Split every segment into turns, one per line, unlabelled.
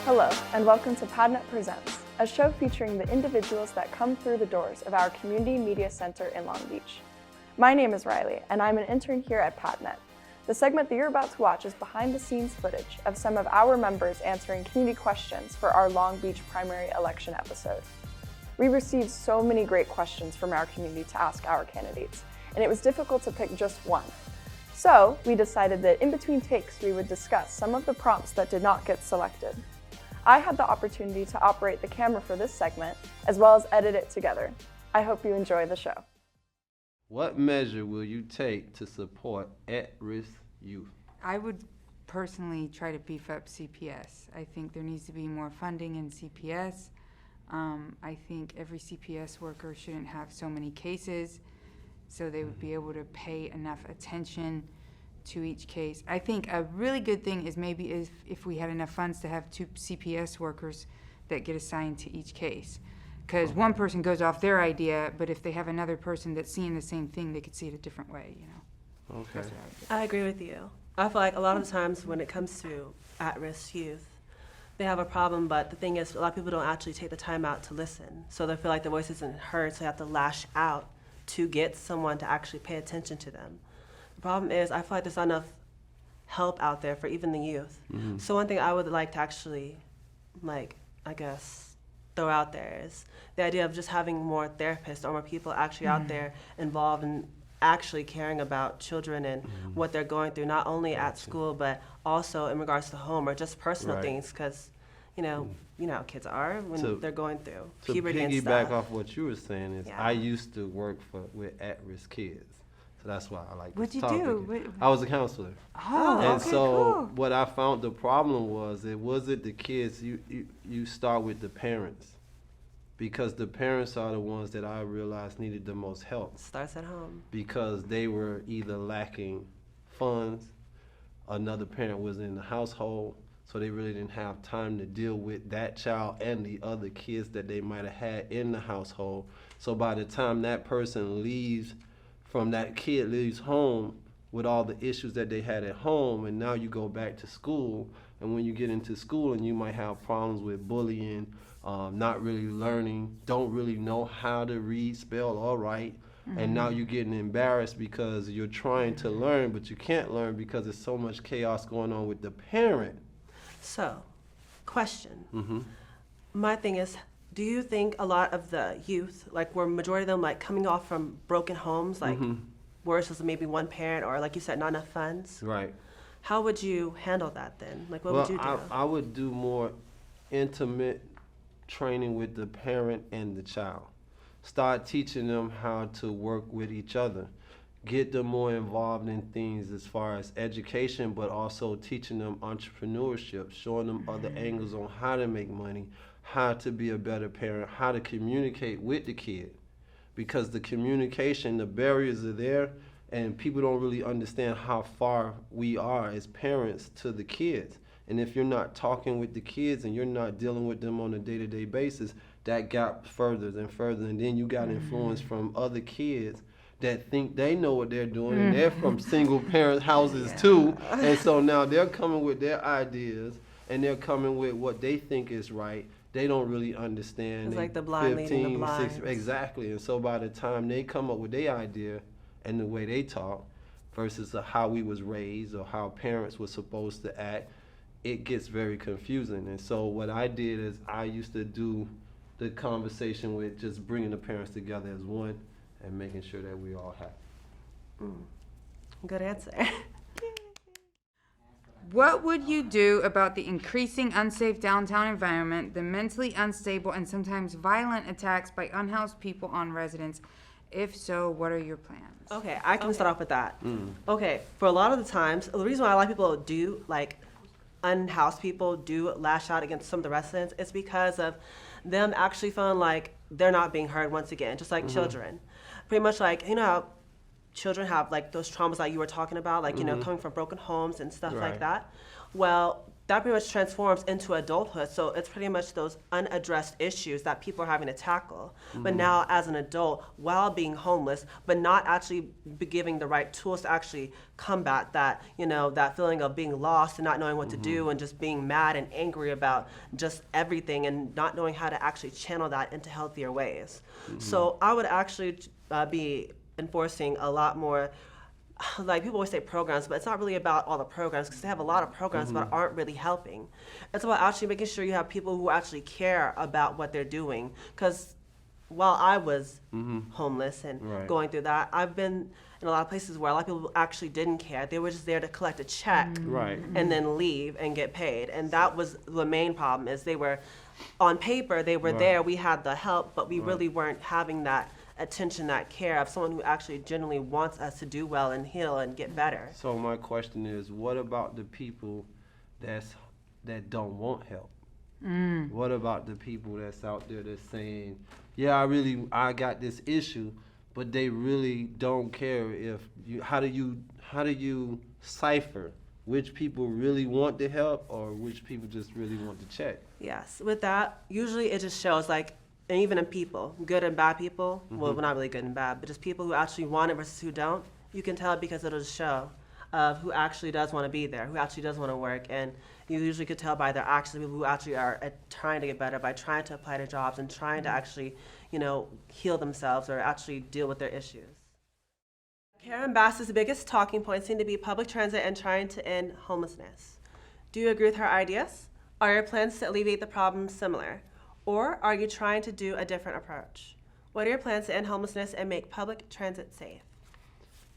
Hello, and welcome to PADNET Presents, a show featuring the individuals that come through the doors of our Community Media Center in Long Beach. My name is Riley, and I'm an intern here at PADNET. The segment that you're about to watch is behind-the-scenes footage of some of our members answering community questions for our Long Beach primary election episode. We received so many great questions from our community to ask our candidates, and it was difficult to pick just one. So, we decided that in between takes, we would discuss some of the prompts that did not get selected. I had the opportunity to operate the camera for this segment, as well as edit it together. I hope you enjoy the show.
What measure will you take to support at-risk youth?
I would personally try to beef up CPS. I think there needs to be more funding in CPS. I think every CPS worker shouldn't have so many cases, so they would be able to pay enough attention to each case. I think a really good thing is maybe if we had enough funds to have 2 CPS workers that get assigned to each case. Because one person goes off their idea, but if they have another person that's seeing the same thing, they could see it a different way, you know.
Okay.
That's what I would do.
I agree with you. I feel like a lot of the times when it comes to at-risk youth, they have a problem, but the thing is, a lot of people don't actually take the time out to listen. So they feel like their voice isn't heard, so they have to lash out to get someone to actually pay attention to them. The problem is, I feel like there's not enough help out there for even the youth.
Mm-hmm.
So one thing I would like to actually, throw out there is the idea of just having more therapists or more people actually out there involved in actually caring about children and what they're going through, not only at school, but also in regards to home or just personal things, because you know how kids are when they're going through puberty and stuff.
To piggyback off what you were saying is, I used to work with at-risk kids. So that's why I like
What'd
this
you
topic.
do?
I was a counselor.
Oh,
And
okay,
so
cool.
what I found the problem was, it wasn't the kids. You start with the parents, because the parents are the ones that I realized needed the most help,
Starts at home.
because they were either lacking funds, another parent was in the household, so they really didn't have time to deal with that child and the other kids that they might have had in the household. So by the time that person leaves home with all the issues that they had at home, and now you go back to school, and when you get into school and you might have problems with bullying, not really learning, don't really know how to read, spell, or write, and now you're getting embarrassed because you're trying to learn, but you can't learn because there's so much chaos going on with the parent.
So, question. My thing is, do you think a lot of the youth, were majority of them coming off from broken homes, where it's just maybe one parent, or like you said, not enough funds?
Right.
How would you handle that then? What would you do?
I would do more intimate training with the parent and the child. Start teaching them how to work with each other. Get them more involved in things as far as education, but also teaching them entrepreneurship, showing them other angles on how to make money, how to be a better parent, how to communicate with the kid. Because the communication, the barriers are there, and people don't really understand how far we are as parents to the kids. And if you're not talking with the kids and you're not dealing with them on a day-to-day basis, that gap furthers and further. And then you got influence from other kids that think they know what they're doing, and they're from single parent houses too. And so now they're coming with their ideas, and they're coming with what they think is right. They don't really understand.
It's like the blind leading the blind.
Exactly. And so by the time they come up with their idea and the way they talk versus how we was raised or how parents were supposed to act, it gets very confusing. And so what I did is, I used to do the conversation with just bringing the parents together as one and making sure that we all happy.
Good answer.
What would you do about the increasing unsafe downtown environment, the mentally unstable and sometimes violent attacks by unhoused people on residents? If so, what are your plans?
Okay, I can start off with that. Okay, for a lot of the times, the reason why a lot of people do, unhoused people do lash out against some of the residents is because of them actually feeling like they're not being heard once again, just like children. Pretty much how children have those traumas like you were talking about, coming from broken homes and stuff like that. Well, that pretty much transforms into adulthood. So it's pretty much those unaddressed issues that people are having to tackle. But now as an adult, while being homeless, but not actually be giving the right tools to actually combat that, that feeling of being lost and not knowing what to do and just being mad and angry about just everything and not knowing how to actually channel that into healthier ways. So I would actually be enforcing a lot more, like people always say programs, but it's not really about all the programs because they have a lot of programs but aren't really helping. It's about actually making sure you have people who actually care about what they're doing. Because while I was homeless and going through that, I've been in a lot of places where a lot of people actually didn't care. They were just there to collect a check and then leave and get paid. And that was the main problem, is they were, on paper, they were there, we had the help, but we really weren't having that attention, that care of someone who actually genuinely wants us to do well and heal and get better.
So my question is, what about the people that don't want help? What about the people that's out there that's saying, yeah, I got this issue, but they really don't care how do you cipher which people really want the help or which people just really want the check?
Yes, with that, usually it just shows and even in people, good and bad people, well, not really good and bad, but just people who actually want it versus who don't, you can tell because it'll just show of who actually does want to be there, who actually does want to work. And you usually could tell by their actions, people who actually are trying to get better by trying to apply to jobs and trying to actually, heal themselves or actually deal with their issues. Karen Bass's biggest talking points seem to be public transit and trying to end homelessness. Do you agree with her ideas? Are your plans to alleviate the problem similar? Or are you trying to do a different approach? What are your plans to end homelessness and make public transit safe?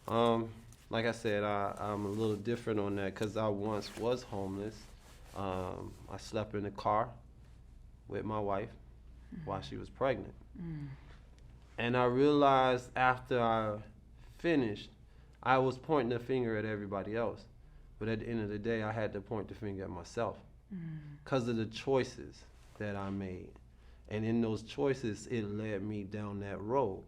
Like I said, I'm a little different on that because I once was homeless. I slept in the car with my wife while she was pregnant. And I realized after I finished, I was pointing the finger at everybody else. But at the end of the day, I had to point the finger at myself because of the choices that I made. And in those choices, it led me down that road.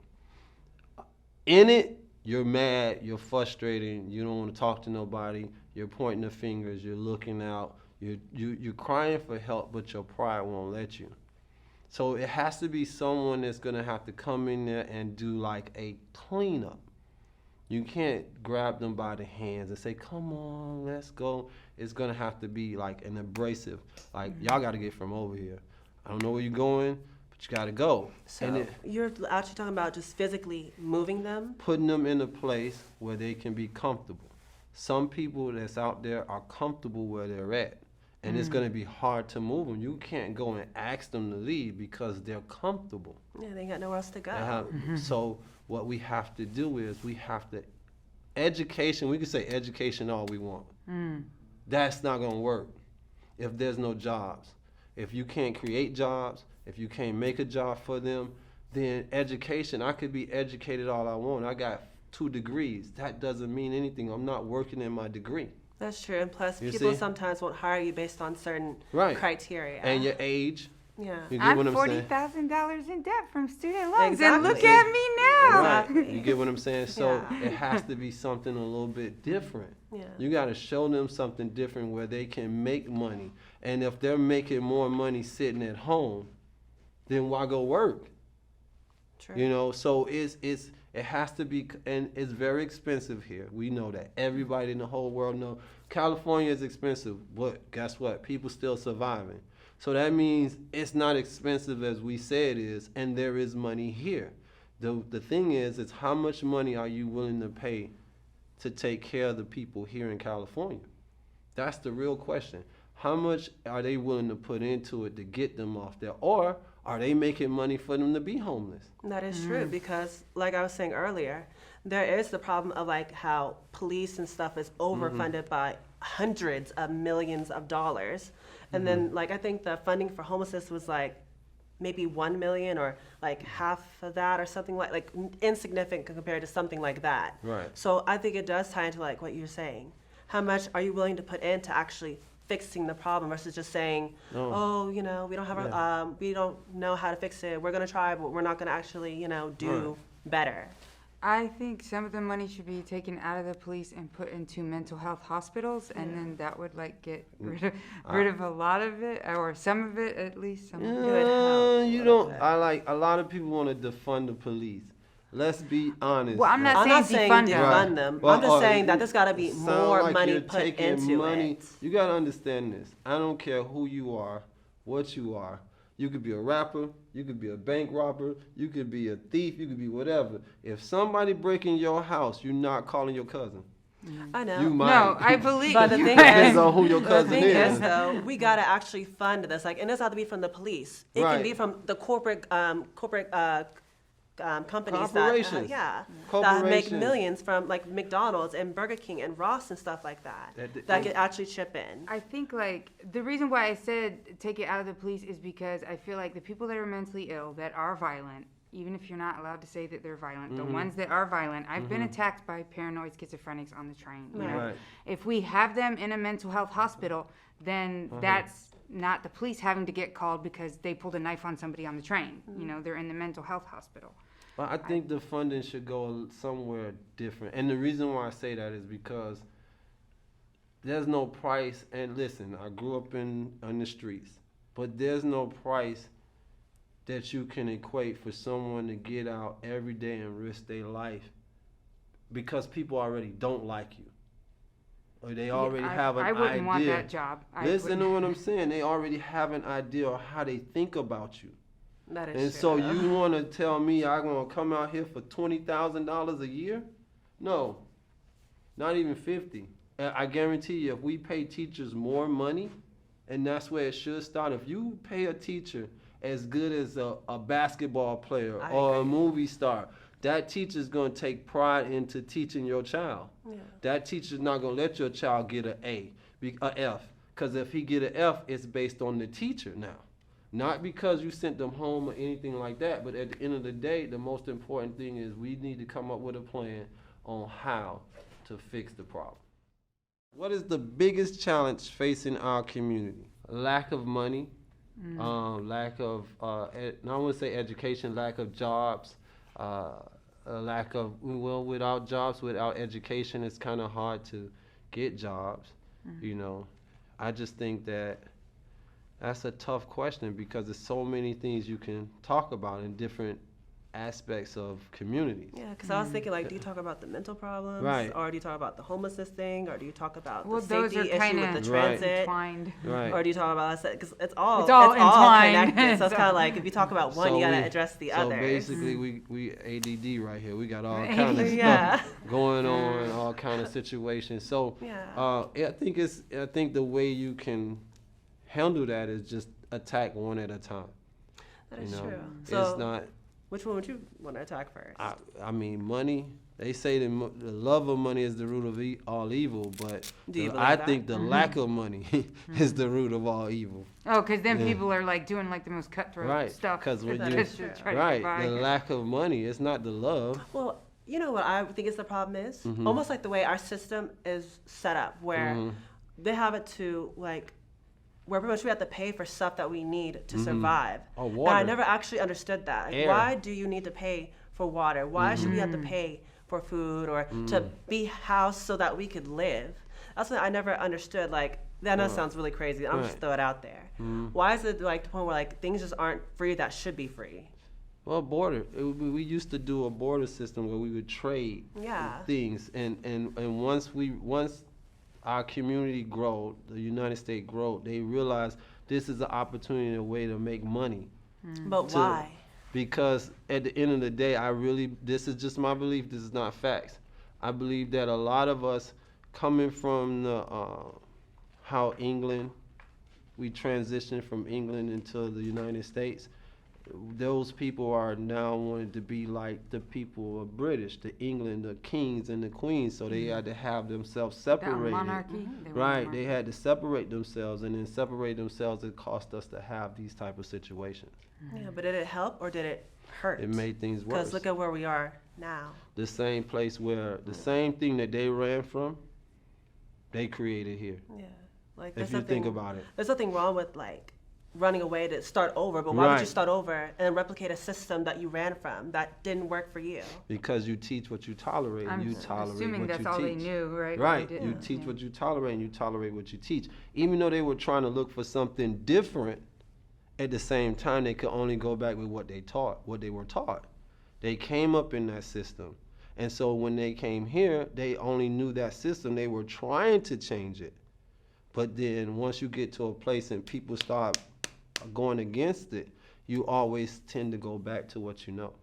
In it, you're mad, you're frustrated, you don't want to talk to nobody, you're pointing the fingers, you're looking out, you're crying for help, but your pride won't let you. So it has to be someone that's gonna have to come in there and do like a cleanup. You can't grab them by the hands and say, come on, let's go. It's gonna have to be like an abrasive, like y'all gotta get from over here. I don't know where you're going, but you gotta go.
So you're actually talking about just physically moving them?
Putting them in a place where they can be comfortable. Some people that's out there are comfortable where they're at, and it's gonna be hard to move them. You can't go and ask them to leave because they're comfortable.
Yeah, they ain't got nowhere else to go.
So what we have to do is we have to, education, we can say education all we want. That's not gonna work if there's no jobs. If you can't create jobs, if you can't make a job for them, then education, I could be educated all I want. I got 2 degrees. That doesn't mean anything. I'm not working in my degree.
That's true, and plus people sometimes won't hire you based on certain criteria.
And your age.
Yeah.
You get
I'm
what I'm saying?
$40,000 in debt from student loans,
Exactly.
and look at me now.
Right. You get what I'm saying? So it has to be something a little bit different.
Yeah.
You got to show them something different where they can make money. And if they're making more money sitting at home, then why go work?
True.
So it has to be, and it's very expensive here. We know that. Everybody in the whole world know California is expensive, but guess what? People still surviving. So that means it's not expensive as we say it is, and there is money here. The thing is, it's how much money are you willing to pay to take care of the people here in California? That's the real question. How much are they willing to put into it to get them off there? Or are they making money for them to be homeless?
That is true, because like I was saying earlier, there is the problem of how police and stuff is overfunded by hundreds of millions of dollars. And then I think the funding for homelessness was maybe 1 million or half of that or something like insignificant compared to something like that.
Right.
So I think it does tie into what you're saying. How much are you willing to put into actually fixing the problem versus just saying, we don't have we don't know how to fix it. We're gonna try, but we're not gonna actually, do better.
I think some of the money should be taken out of the police and put into mental health hospitals, and then that would like get rid of a lot of it, or some of it at least. Some of it would help.
You don't. I like a lot of people want to defund the police. Let's be honest.
Well, I'm not saying
defund
defund them.
them.
Well,
I'm just saying that there's got to be
sound
more
like
money
you're
put
taking
into
money.
it.
You gotta understand this. I don't care who you are, what you are. You could be a rapper, you could be a bank robber, you could be a thief, you could be whatever. If somebody breaking your house, you're not calling your cousin.
I know.
You might.
No, I believe.
But the thing
Depends
is,
on who your
the
cousin
thing
is.
is, though, we gotta actually fund this. Like, and it doesn't have to be from the police. It
Right.
can be from the corporate companies
Corporations.
that make
Corporations.
millions from like McDonald's and Burger King and Ross and stuff like that. That could actually chip in.
I think like the reason why I said take it out of the police is because I feel like the people that are mentally ill that are violent, even if you're not allowed to say that they're violent, the ones that are violent, I've been attacked by paranoid schizophrenics on the train. You know?
Right.
If we have them in a mental health hospital, then that's not the police having to get called because they pulled a knife on somebody on the train. You know, they're in the mental health hospital.
Well, I think the funding should go somewhere different. And the reason why I say that is because there's no price. And listen, I grew up in the streets, but there's no price that you can equate for someone to get out every day and risk their life because people already don't like you. Or they already have an idea.
I wouldn't want that job.
Listen to what I'm saying. They already have an idea of how they think about you.
That is
And
true.
so you want to tell me I'm going to come out here for $20,000 a year? No, not even 50. And I guarantee you, if we pay teachers more money, and that's where it should start. If you pay a teacher as good as a basketball player or a movie star, that teacher's going to take pride into teaching your child.
Yeah.
That teacher's not going to let your child get an F. Because if he get an F, it's based on the teacher now. Not because you sent them home or anything like that, but at the end of the day, the most important thing is we need to come up with a plan on how to fix the problem. What is the biggest challenge facing our community? Lack of money, lack of, I want to say education, lack of jobs, a lack of, well, without jobs, without education, it's kind of hard to get jobs, you know. I just think that that's a tough question because there's so many things you can talk about in different aspects of communities.
Yeah, because I was thinking, like, do you talk about the mental problems?
Right.
Or do you talk about the homelessness thing? Or do you talk about
Well,
the
those
safety
are
issue
kinda
with the transit?
entwined.
Right.
Or do you talk about that? Because it's all
entwined.
connected. So it's kind of like if you talk about one, you got to address the
so
others.
basically, we ADD right here. We got all kind of
Yeah.
stuff going on, all kind of situations. So I think the way you can handle that is just attack one at a time.
That is
you know?
true.
It's
So
not.
which one would you want to attack first?
I mean, money. They say the love of money is the root of all evil, but
Do you
I
believe
think the lack of money is the root of all evil.
Oh, because then people are like doing like the most cutthroat stuff.
Because when
That
you
is true.
try to
right,
get by.
the lack of money, it's not the love.
Well, you know what I think is the problem is? Almost like the way our system is set up, where they have it to like, where pretty much we have to pay for stuff that we need to survive.
Oh,
And
water.
I never actually understood that. Like,
Air.
why do you need to pay for water? Why should we have to pay for food or to be housed so that we could live? That's what I never understood. Like, that sounds really crazy. I'm just throw it out there. Why is it like the point where like things just aren't free that should be free?
Well, we used to do a border system where we would trade things, and once our community grow, the United States grow, they realize this is an opportunity, a way to make money.
But why?
Because at the end of the day, this is just my belief, this is not facts. I believe that a lot of us coming from how England, we transitioned from England into the United States, those people are now wanting to be like the people of British, the England, the kings and the queens, so they had to have themselves separated.
Monarchy.
Right, they had to separate themselves, and then separate themselves, it cost us to have these type of situations.
Yeah, but did it help or did it hurt?
It made things worse.
Because look at where we are now.
The same place where, the same thing that they ran from, they created here.
Yeah. Like
If you think about it.
There's nothing wrong with like running away to start over, but why would you
Right.
start over and replicate a system that you ran from that didn't work for you?
Because you teach what you tolerate, and
I'm
you tolerate
assuming
what
that's
you
all
teach.
they knew, right?
Right.
They
You
did.
teach
Yeah.
what you tolerate, and you tolerate what you teach. Even though they were trying to look for something different, at the same time, they could only go back with what they taught, what they were taught. They came up in that system. And so when they came here, they only knew that system. They were trying to change it. But then once you get to a place and people start going against it, you always tend to go back to what you know.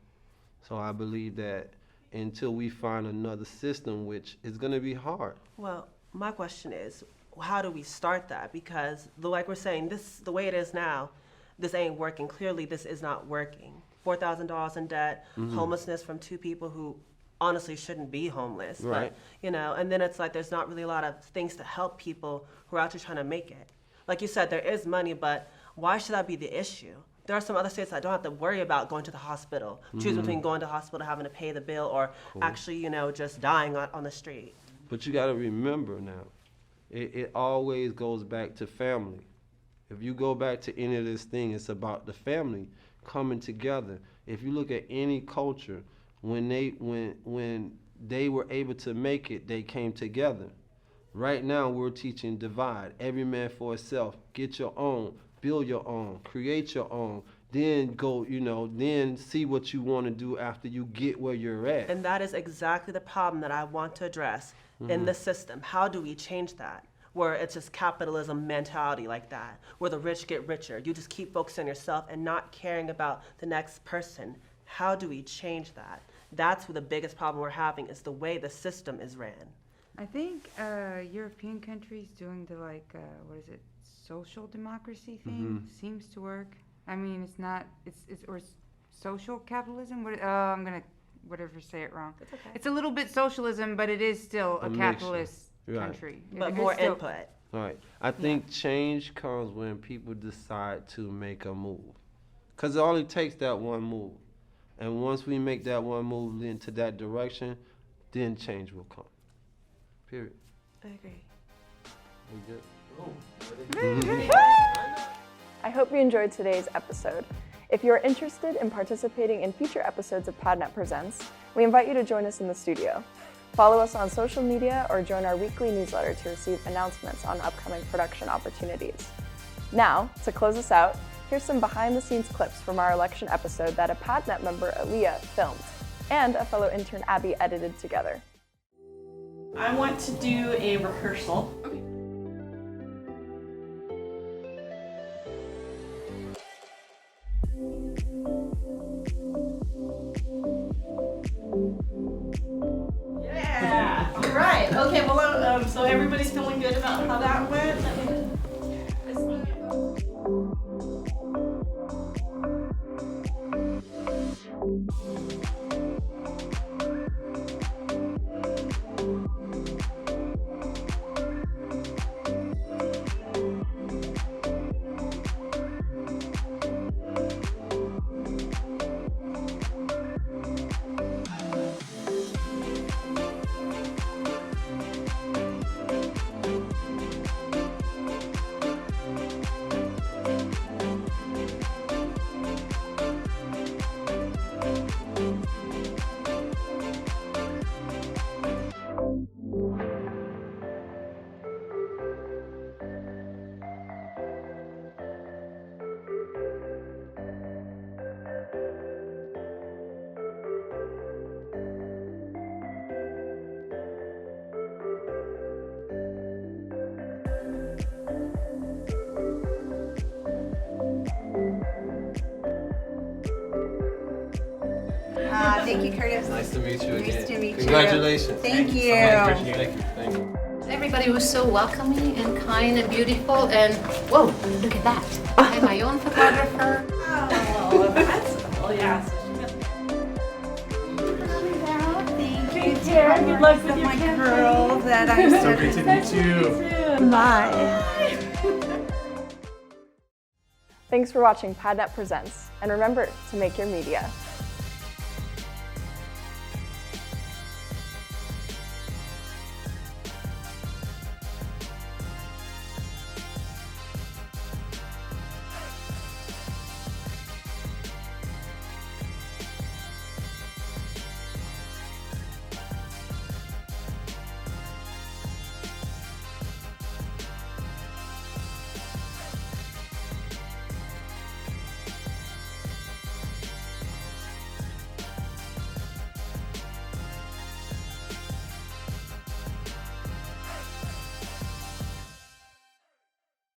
So I believe that until we find another system, which is going to be hard.
Well, my question is, how do we start that? Because like we're saying, this the way it is now, this ain't working. Clearly, this is not working. $4,000 in debt, homelessness from two people who honestly shouldn't be homeless.
Right.
But, you know, and then it's like there's not really a lot of things to help people who are actually trying to make it. Like you said, there is money, but why should that be the issue? There are some other states that don't have to worry about going to the hospital, choosing between going to the hospital, having to pay the bill, or actually, you know, just dying on the street.
But you got to remember now, it always goes back to family. If you go back to any of this thing, it's about the family coming together. If you look at any culture, when they were able to make it, they came together. Right now, we're teaching divide. Every man for himself. Get your own. Build your own. Create your own. Then go, then see what you want to do after you get where you're at.
And that is exactly the problem that I want to address in the system. How do we change that? Where it's just capitalism mentality like that, where the rich get richer. You just keep focusing on yourself and not caring about the next person. How do we change that? That's the biggest problem we're having, is the way the system is ran.
I think European countries doing the social democracy thing seems to work. I mean, it's not, or social capitalism. I'm gonna say it wrong.
It's okay.
It's a little bit socialism, but it is still a
mixture.
capitalist
Right.
country.
But
It's
more
still-
input.
All right. I think change comes when people decide to make a move. Because it only takes that one move. And once we make that one move into that direction, then change will come. Period.
I agree.
We good?
I hope you enjoyed today's episode. If you are interested in participating in future episodes of PADNET Presents, we invite you to join us in the studio. Follow us on social media or join our weekly newsletter to receive announcements on upcoming production opportunities. Now, to close us out, here's some behind-the-scenes clips from our election episode that a PADNET member, Aaliyah, filmed, and a fellow intern, Abby, edited together.
I want to do a rehearsal. Okay. Yeah. All right. Okay. Well, so everybody's feeling good about how that went.
Thank you, Curtis.
Nice to meet you again.
Nice to meet you.
Congratulations.
Thank you.
Thank you.
Everybody was so welcoming and kind and beautiful, and whoa, look at that. I'm my own photographer.
Oh, that's cool. Yeah.
Thank you.
Take care. Good luck with your
my
campaign.
girl that I'm so
Great to meet you.
Bye.
Thanks for watching PADNET Presents, and remember to make your media.